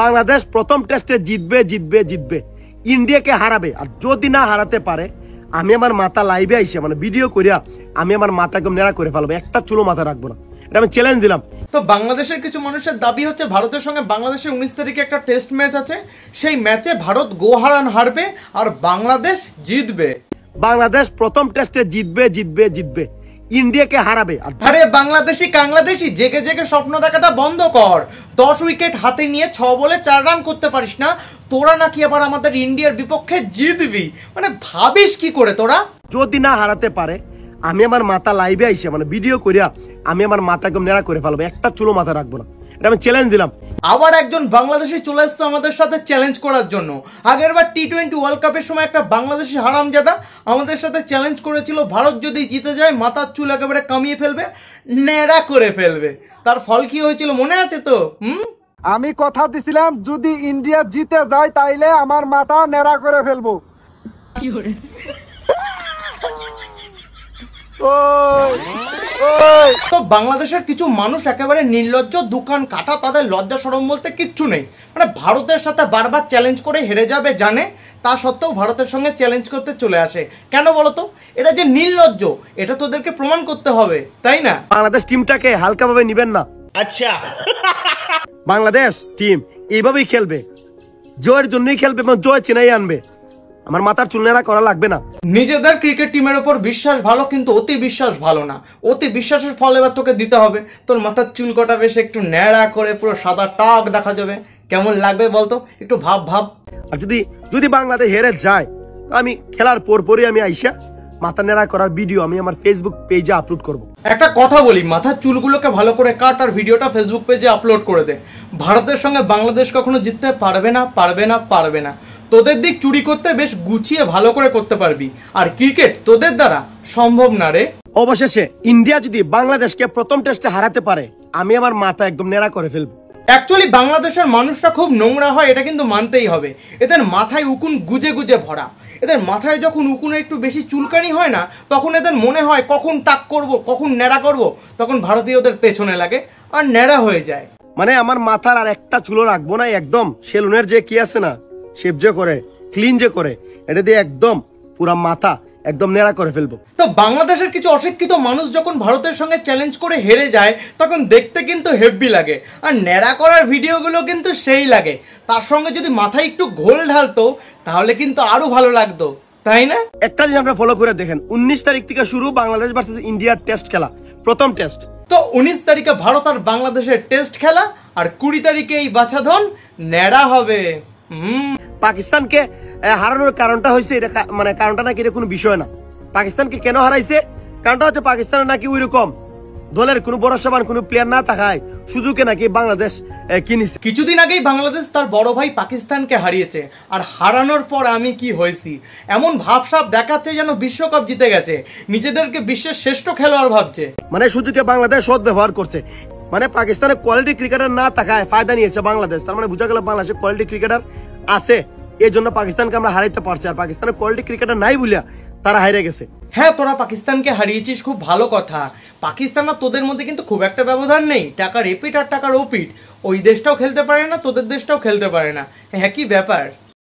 বাংলাদেশ প্রথম টেস্টে জিতবে জিতবে জিতবে, ইন্ডিয়াকে হারাবে। আর যদি না হারাতে পারে আমি আমার মাথা লাইভে আইসে মানে ভিডিও করিয়া আমি আমার মাথা একদম নেড়া করে ফেলবো, একটা চুলো মাথা রাখবো না। এটা আমি চ্যালেঞ্জ দিলাম। তো বাংলাদেশের কিছু মানুষের দাবি হচ্ছে ভারতের সঙ্গে বাংলাদেশের 19 তারিখে একটা টেস্ট ম্যাচ আছে, সেই ম্যাচে ভারত গোহারান হারবে আর বাংলাদেশ জিতবে। বাংলাদেশ প্রথম টেস্টে জিতবে জিতবে জিতবে, ইন্ডিয়াকে হারাবে। আরে বাংলাদেশি জেগে জেগে স্বপ্ন দেখাটা বন্ধ কর। 10 উইকেট হাতে নিয়ে 6 বলে 4 রান করতে পারিস না, তোরা নাকি আবার আমাদের ইন্ডিয়ার বিপক্ষে জিতবি? মানে ভাবিস কি করে তোরা? যদি না হারাতে পারে আমি আমার মাথা লাইভে আইসে মানে ভিডিও করিয়া আমি আমার মাথা একদম নেড়া করে ফেলবো, একটা চুলো মাথা রাখবো না। এটা আমি চ্যালেঞ্জ দিলাম। আবার একজন বাংলাদেশি চলে এসছে আমাদের সাথে চ্যালেঞ্জ করার জন্য। আগেরবার টি20 ওয়ার্ল্ড কাপের সময় একটা বাংলাদেশি হারামজাদা আমাদের সাথে চ্যালেঞ্জ করেছিল, ভারত যদি জিতে যায় মাথার চুল একেবারে কামিয়ে ফেলবে, ন্যাড়া করে ফেলবে। তার ফল কি হয়েছিল মনে আছে তো? আমি কথা দিছিলাম যদি ইন্ডিয়া জিতে যায় তাইলে আমার মাথা ন্যাড়া করে ফেলবো। তো বাংলাদেশের কিছু মানুষ একেবারে নির্লজ্জ, দোকান কাটা, তাদের লজ্জা শরম বলতে কিচ্ছু নেই। মানে ভারতের সাথে বারবার চ্যালেঞ্জ করে হেরে যাবে জানে, তা সত্ত্বেও ভারতের সঙ্গে চ্যালেঞ্জ করতে চলে আসে। কেন বলতো? এটা যে নির্লজ্জ এটা তোদেরকে প্রমাণ করতে হবে, তাই না? বাংলাদেশ টিমটাকে হালকাভাবে নিবেন না। আচ্ছা, বাংলাদেশ টিম এইভাবেই খেলবে, জয়ের জন্যই খেলবে এবং জয় চিনাই আনবে। আমার মাথার চুল নেড়া করা লাগবে না। নিজেদের ক্রিকেট টিমের উপর বিশ্বাস ভালো, কিন্তু অতি বিশ্বাস ভালো না। অতি বিশ্বাসের ফল এবার তোকে দিতে হবে। তোর মাথার চুল কটা বেশ একটু ন্যাড়া করে পুরো সাদা টাক দেখা যাবে, কেমন লাগবে বলতো? একটু ভাব। আর যদি বাংলাদেশ হেরে যায় আমি খেলার পরপরই আমি আইসা মাথা নেড়া করার ভিডিও আমি আমার ফেসবুক পেজে আপলোড করব। একটা কথা বলি, মাথার চুলগুলোকে ভালো করে কাট আর ভিডিওটা ফেসবুক পেজে আপলোড করে দে। ভারতের সঙ্গে বাংলাদেশ কখনো জিততে পারবে না। তোদের দিক চুরি করতে বেশ গুছিয়ে ভালো করে করতে পারবি, আর ক্রিকেট তোদের দ্বারা সম্ভব না রে। অবশেষে ইন্ডিয়া যদি বাংলাদেশকে প্রথম টেস্টে হারাতে পারে আমি আমার মাথা একদম নেড়া করে ফেলবো। অ্যাকচুয়ালি বাংলাদেশের মানুষরা খুব নোংরা হয়, এটা কিন্তু মানতেই হবে। এদের মাথায় উকুন গুজে গুজে ভরা। এদের মাথায় যখন উকুনে একটু বেশি চুলকানি হয় না, তখন এদের মনে হয় কখন টাক করব, কখন ন্যাড়া করব, তখন ভারতীয়দের পেছনে লাগে আর ন্যাড়া হয়ে যায়। মানে আমার মাথার আর একটা চুলো রাখবো না, একদম সেলুনের যে কি আছে না, শেভ যে করে, ক্লিন যে করে, এটা দিয়ে একদম পুরা মাথা একদম নেড়া করে ফেলবো। তো বাংলাদেশের কিছু অশিক্ষিত মানুষ যখন ভারতের সঙ্গে চ্যালেঞ্জ করে হেরে যায় তখন দেখতে কিন্তু হেভি লাগে, আর ন্যাড়া করার ভিডিওগুলো কিন্তু সেই লাগে। তার সঙ্গে যদি মাথায় একটু ঘোল ঢালতো তাহলে কিন্তু আরো ভালো লাগতো, তাই না? একটা জিনিস আপনারা ফলো করে দেখেন, 19 তারিখ থেকে শুরু বাংলাদেশ ভার্সেস ইন্ডিয়ার টেস্ট খেলা, প্রথম টেস্ট। তো 19 তারিখে ভারত আর বাংলাদেশের টেস্ট খেলা, আর 20 তারিখে এই বাছাধন ন্যাড়া হবে। পাকিস্তানকে হারানোর কারণটা হয়েছে এটা মানে কারণটা নাকি এটা কোনো বিষয় না। পাকিস্তানকে কেন হারাইছে কারণটা হচ্ছে পাকিস্তানের নাকি ওই রকম দলের কোনো ভরসাবান কোনো প্লেয়ার না থাকায় সুযোগে নাকি বাংলাদেশ কিনেছে। কিছুদিন আগেই বাংলাদেশ তার বড় ভাই পাকিস্তানকে হারিয়েছে, আর হারানোর পর আমি কি হয়েছি এমন ভাবসাব দেখাচ্ছে যেন বিশ্বকাপ জিতে গেছে, নিজেদেরকে বিশ্বের শ্রেষ্ঠ খেলোয়াড় ভাবছে। মানে সুযোগে বাংলাদেশ সৎ ব্যবহার করছে। মানে পাকিস্তানের কোয়ালিটি ক্রিকেটার না থাকায় ফায়দা নিয়েছে বাংলাদেশ। তার মানে বোঝা গেল বাংলাদেশের কোয়ালিটি ক্রিকেটার আছে, এই জন্য পাকিস্তানকে আমরা হারাইতে পারছি। আর পাকিস্তানের কোয়ালিটি ক্রিকেটার নাই বলিয়া তারা হারিয়ে গেছে। হ্যাঁ, তোরা পাকিস্তানকে হারিয়েছিস, খুব ভালো কথা। পাকিস্তান আর তোদের মধ্যে কিন্তু খুব একটা ব্যবধান নেই, টাকার এপিট আর টাকার ওপিট। ওই দেশটাও খেলতে পারে না, তোদের দেশটাও খেলতে পারে না। হ্যাঁ, কি ব্যাপার?